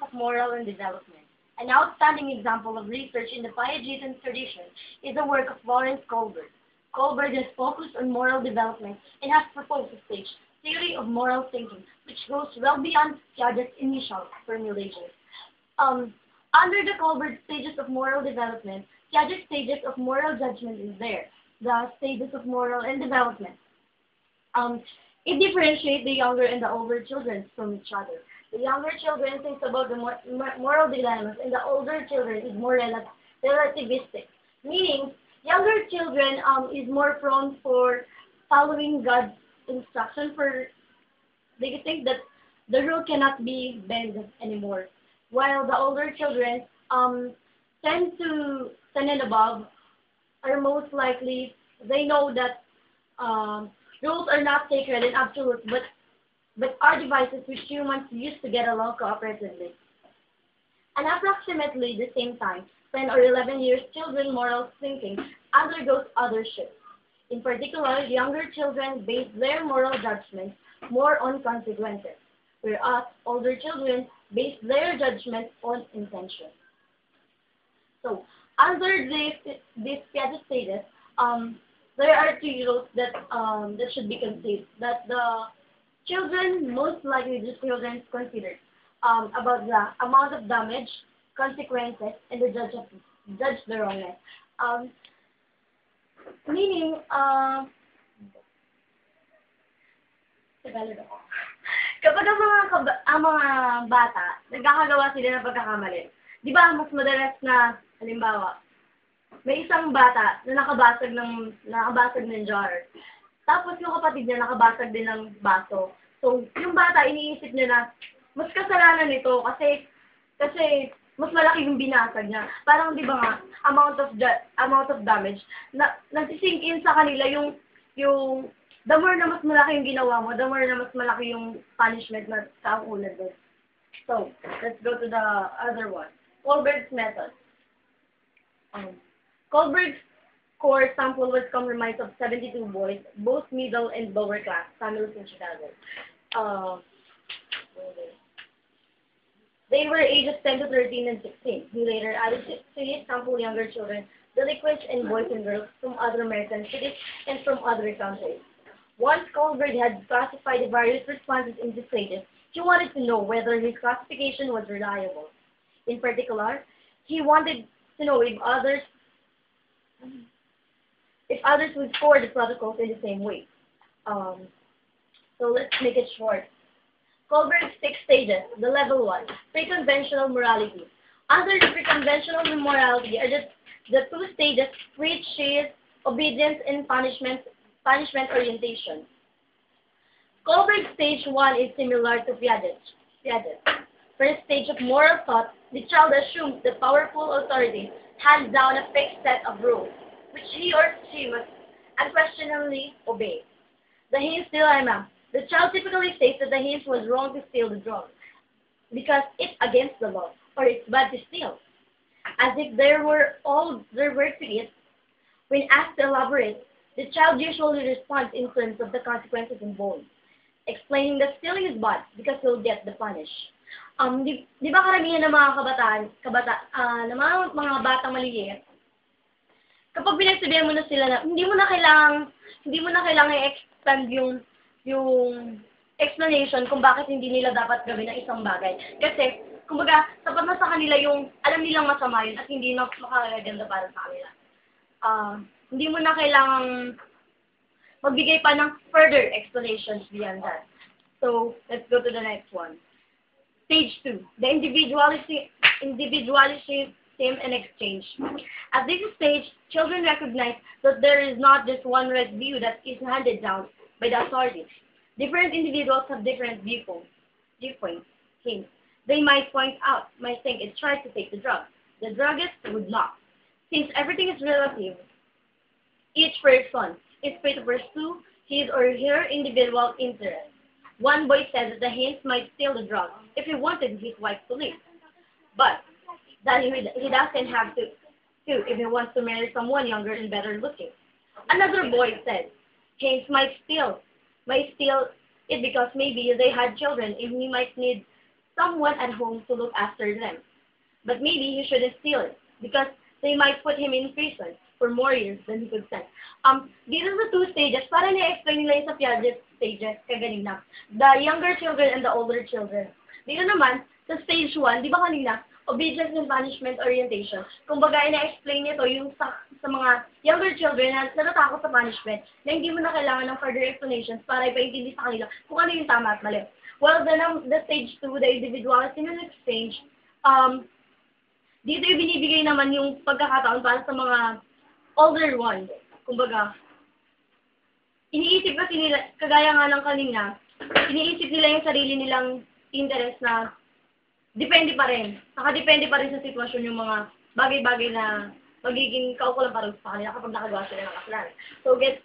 of moral and development. An outstanding example of research in the Piegetan tradition is the work of Lawrence Kohblegrs. Kohblegrs is focused on moral development and has proposed a stage theory of moral thinking, which goes well beyond Piaget's initial formulations. Under the Kohblegrs stages of moral development, Piaget's stages of moral judgment is there, the stages of moral and development. It differentiates the younger and the older children from each other. The younger children thinks about the moral dilemmas, and the older children is more relativistic. Meaning, younger children is more prone for following God's instruction. They think that the rule cannot be bent anymore, while the older children tend to stand and above are most likely they know that rules are not sacred and absolute, but are devices which humans use to get along cooperatively. And approximately the same time, 10 or 11 years, children's moral thinking undergoes other shifts. In particular, younger children base their moral judgments more on consequences, whereas older children base their judgment on intention. So, under these Piaget stages, there are two rules that should be considered. That the children, most likely the children considered about the amount of damage, consequences, and the judge the wrongness. Meaning, Tagalog ako. Kapag ang mga bata, nagkakagawa sila ng pagkakamali, di ba mas madalas na, halimbawa, may isang bata na nakabasag ng jar. Tapos yung kapatid niya nakabasag din ng baso. So, yung bata, iniisip niya na, mas kasalanan nito kasi mas malaki yung binasag niya. Parang, di ba nga, amount of damage, nagsisink in sa kanila yung the more na mas malaki yung ginawa mo, the more na mas malaki yung punishment na kauulan doon. So, let's go to the other one. Kohblegrs method. Kohblegrs' core sample was comprised of 72 boys, both middle and lower class, families in Chicago. They were ages 10 to 13 and 16. He later added to his sample younger children, delinquents and boys and girls from other American cities and from other countries. Once Kohblegrs had classified the various responses into stages, he wanted to know whether his classification was reliable. In particular, he wanted to know if others would score the protocols in the same way. So let's make it short. Kohblegrs' 6 stages. The level 1, pre-conventional morality. Under the pre-conventional morality are the 2 stages which is obedience and punishment orientation. Kohblegrs' stage 1 is similar to Piaget. First stage of moral thought, the child assumes the powerful authority hands down a fixed set of rules, which he or she must unquestioningly obey. The Heinz dilemma. The child typically says that the Heinz was wrong to steal the drug because it's against the law, or it's bad to steal, as if there were all there were to it. When asked to elaborate, the child usually responds in terms of the consequences involved, explaining that stealing is bad because he'll get the punish. Di ba karamihan ng mga mga batang maliliit, kapag pinagsabihan mo na sila na hindi mo na kailangan i-expand yung explanation kung bakit hindi nila dapat gawin ang isang bagay. Kasi, kumbaga, sapat na sa kanila yung alam nilang masama yun at hindi na makakaganda para sa kanila. Hindi mo na kailangang magbigay pa ng further explanations beyond that. So, let's go to the next one. Stage 2, the individualism and exchange. At this stage, children recognize that there is not just one right view that is handed down by the authorities. Different individuals have different viewpoints. They might think it's right to take the drug. The druggist would not. Since everything is relative, each person is free to pursue his or her individual interest. One boy said that the Heinz might steal the drug if he wanted his wife to live, but that he doesn't have to if he wants to marry someone younger and better looking. Another boy said Heinz might steal it because maybe they had children and he might need someone at home to look after them. But maybe he shouldn't steal it, because they might put him in prison for more years than he could stand. These are the two stages. Para na-explain nila yung sa Piaget stages, kaganina. The younger children and the older children. Dito naman, sa stage 1, di ba kanina, obedience and punishment orientation. Kumbaga, ina-explain nito yung sa mga younger children na natatakot sa punishment, na hindi mo na kailangan ng further explanations para ipaintindi sa kanila kung ano yung tama at mali. Well, then, the stage 2, the individuality and exchange, dito yung binibigay naman yung pagkakataon para sa mga older ones. Kumbaga, iniisip kasi nila, kagaya nga ng kanina, iniisip nila yung sarili nilang interest na depende pa rin. Nakadepende pa rin sa sitwasyon yung mga bagay-bagay na magiging kaukulang para sa kanila kapag nakagawa sila ng kasalanan. So, let's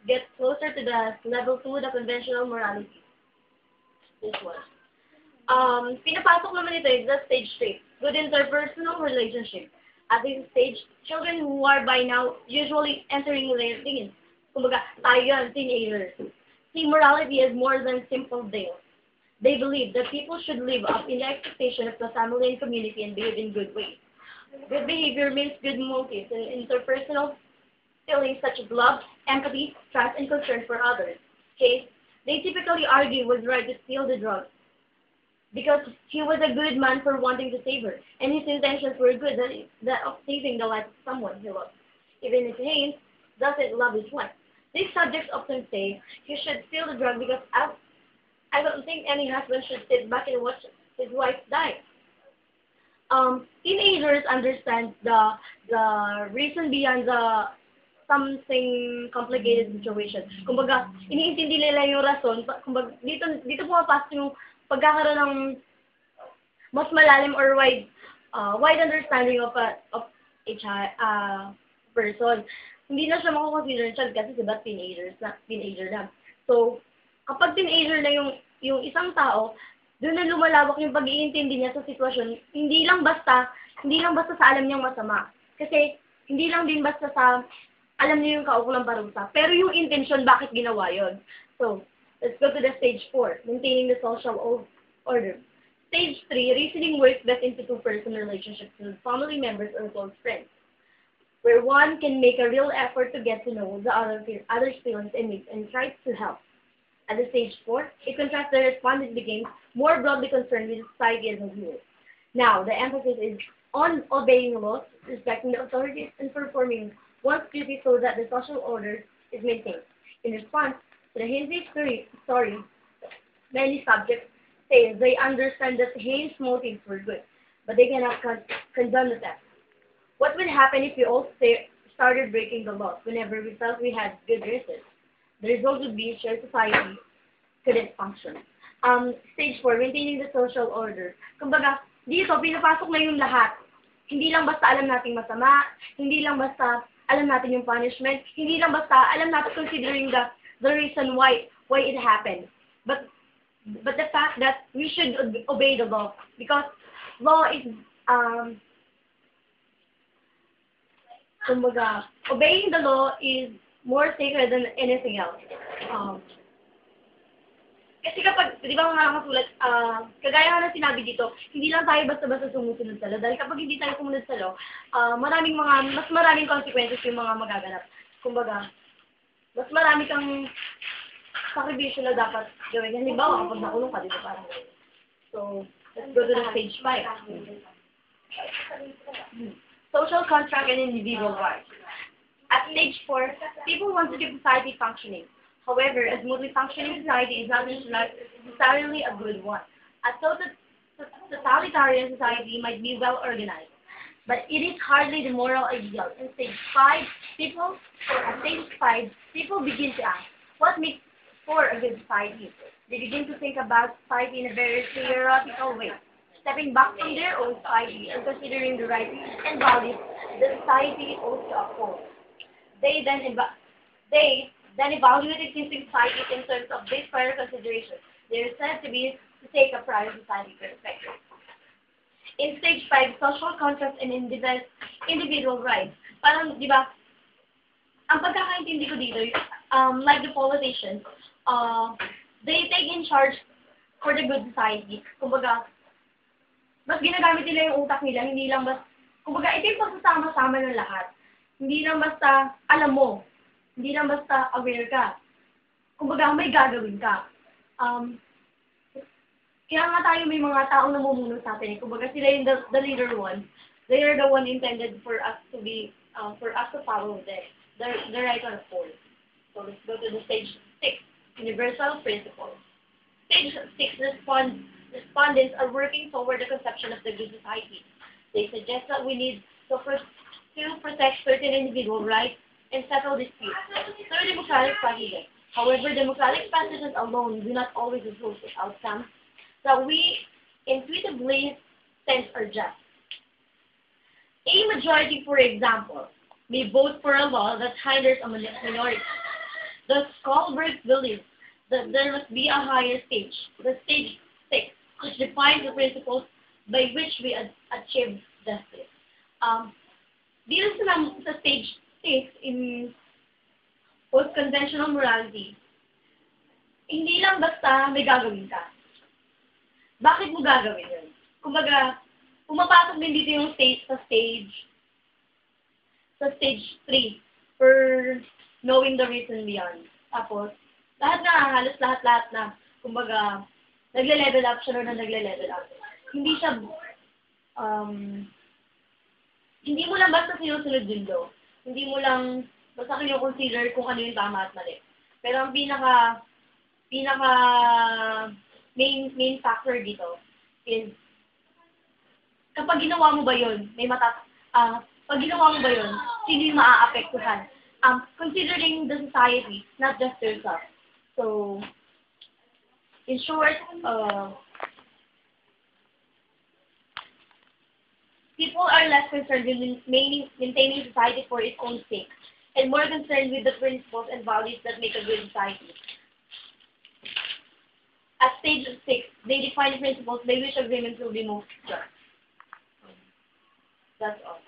get closer to the level 2, the conventional morality. This one. Pinapasok naman ito is the stage 3, good interpersonal relationship. At this stage, children who are by now usually entering their teens. Kumbaga, tayo yan, teenagers. See morality as more than simple tales. They believe that people should live up in the expectation of the family and community and behave in good ways. Good behavior means good motives and interpersonal feelings such as love, empathy, trust, and concern for others. Okay? They typically argue was right to steal the drugs because he was a good man for wanting to save her, and his intentions were good, that of saving the life of someone he loved. Even if Haynes doesn't love his wife. These subjects often say he should steal the drug because I don't think any husband should sit back and watch his wife die. Teenagers understand the reason behind the something complicated situation. Kumbaga, iniintindi nila yung rason. Kumbaga, dito pumapasok yung pagkakaroon ng mas malalim or wide understanding of a person. Hindi na siya mako-consider child kasi diba teenager na. So, kapag teenager na yung isang tao, doon na lumalawak yung pag-iintindi niya sa sitwasyon, hindi lang basta sa alam niyang masama. Kasi hindi lang din basta sa alam niya yung kaukulang parusa, pero yung intention bakit ginawa yon. So, let's go to the stage 4, maintaining the social order. Stage 3, reasoning works best into two-person relationships with family members or close friends, where one can make a real effort to get to know the other's feelings and needs and try to help. At the stage 4, it contrasts the respondent becomes more broadly concerned with society as a whole. Now, the emphasis is on obeying laws, respecting the authorities, and performing one's duty so that the social order is maintained. In response to the Haynes story, many subjects say they understand that Haynes' motives were good, but they cannot condone the theft. What would happen if we all started breaking the laws whenever we felt we had good reasons? The result would be a shared society couldn't function. Stage 4, maintaining the social order. Kumbaga, dito, pinapasok na yung lahat. Hindi lang basta alam nating masama, hindi lang basta alam natin yung punishment, hindi lang basta alam natin considering the reason why it happened. But the fact that we should obey the law, because law is, kumbaga, obeying the law is more sacred than anything else. Kasi kapag, di ba mga nakasulat, kagaya nga na sinabi dito, hindi lang tayo basta-basta sumusunod sa law. Dahil kapag hindi tayo sumunod sa law, mas maraming consequences yung mga magaganap. Kumbaga, mas marami kang sacrifice na dapat gawin. Halimbawa, kapag nakulong ka dito parang gawin. So, let's go to the stage 5. Social contract and individual rights. At stage 4, people want to keep society functioning. However, a smoothly functioning society is not necessarily a good one. A totalitarian society might be well organized, but it is hardly the moral ideal. In stage 5, people begin to ask, what makes for a good society? They begin to think about society in a very theoretical way, stepping back from their own society and considering the rights and values the society owes to uphold. They then evaluate existing society in terms of these prior considerations. They are said to take a prior society perspective. In stage 5, social contract and individual rights. Parang, di ba, ang pagkakaintindi ko dito, like the politicians, they take in charge for the good society. Kumbaga, mas ginagamit nila yung utak nila, hindi lang basta, kumbaga, ito yung pagsasama-sama ng lahat. Hindi lang basta, alam mo, hindi lang basta aware ka. Kumbaga, may gagawin ka. Kaya nga tayo may mga taong namumuno sa atin. Kumbaga, sila yung the leader one. They are the one intended for us to be, for us to follow the right on the pole. So, let's go to the stage 6, universal principles. Stage 6, respondents are working toward the conception of the good society. They suggest that we need to protect certain individual rights and settle disputes through democratic processes. However, democratic processes alone do not always result in outcomes that we intuitively sense are just. A majority, for example, may vote for a law that hinders a minority. The Kohblegrs believe that there must be a higher stage, the stage 6, which defines the principles by which we achieve justice. Dito sa stage 6 in post-conventional morality, hindi lang basta may gagawin ka. Bakit mo gagawin yun? Kumbaga, pumapasok din dito yung stage 3 for knowing the reason beyond. Tapos, halos lahat na, kumbaga, nagle-level up siya na nagle-level up. Hindi siya, hindi mo lang basta sinusunod yung law. Hindi mo lang basta consider kung ano yung tama at mali. Pero ang pinaka main factor dito is kapag ginawa mo ba yun, pag ginawa mo ba yun, sino yung maaapektuhan? Considering the society, not just yourself. So, in short, people are less concerned with maintaining society for its own sake, and more concerned with the principles and values that make a good society. At stage 6, they define principles by which agreements will be most just. That's all.